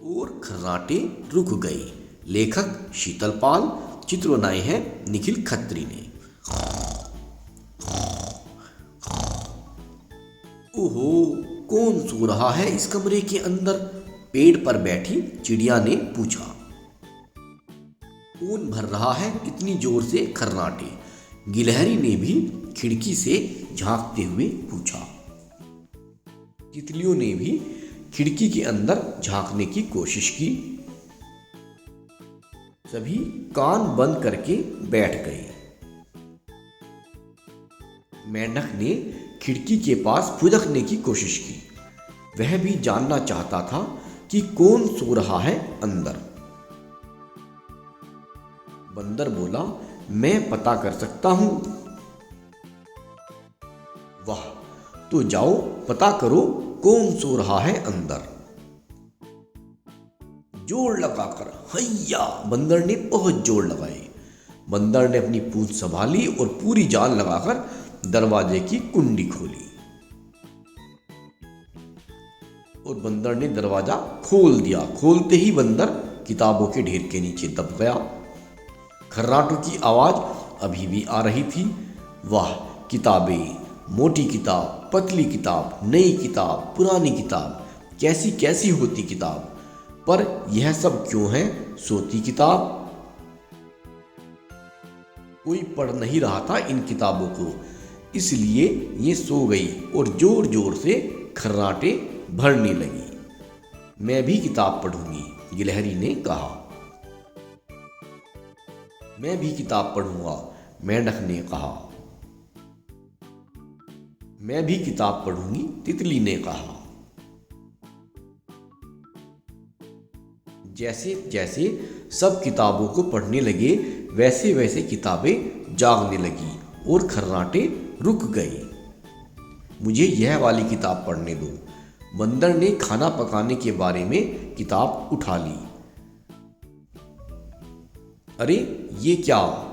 और खर्राटे रुक गए। लेखक शीतल पाल, चित्र बनाए हैं निखिल खत्री ने। ओहो, कौन सो रहा है इस कमरे के अंदर? पेड़ पर बैठी चिड़िया ने पूछा। कौन भर रहा है इतनी जोर से खर्राटे? गिलहरी ने भी खिड़की से झांकते हुए पूछा। तितलियों ने भी खिड़की के अंदर झांकने की कोशिश की। सभी कान बंद करके बैठ गए। मेंढक ने खिड़की के पास फुदकने की कोशिश की। वह भी जानना चाहता था कि कौन सो रहा है अंदर। बंदर बोला, मैं पता कर सकता हूं। वाह, तो जाओ पता करो कौन सो रहा है अंदर। जोर लगाकर हैया, बंदर ने बहुत जोर लगाए। बंदर ने अपनी पूंछ संभाली और पूरी जान लगाकर दरवाजे की कुंडी खोली और बंदर ने दरवाजा खोल दिया। खोलते ही बंदर किताबों के ढेर के नीचे दब गया। खर्राटों की आवाज अभी भी आ रही थी। वाह, किताबें, मोटी किताब, पतली किताब, नई किताब, पुरानी किताब, कैसी कैसी होती किताब, पर यह सब क्यों है सोती किताब? कोई पढ़ नहीं रहा था इन किताबों को, इसलिए ये सो गई और जोर जोर से खर्राटे भरने लगी। मैं भी किताब पढ़ूंगी, गिलहरी ने कहा। मैं भी किताब पढ़ूंगा, मेंढक ने कहा। मैं भी किताब पढ़ूंगी, तितली ने कहा। जैसे जैसे सब किताबों को पढ़ने लगे, वैसे वैसे किताबें जागने लगी और खर्राटे रुक गए। मुझे यह वाली किताब पढ़ने दो। बंदर ने खाना पकाने के बारे में किताब उठा ली। अरे ये क्या?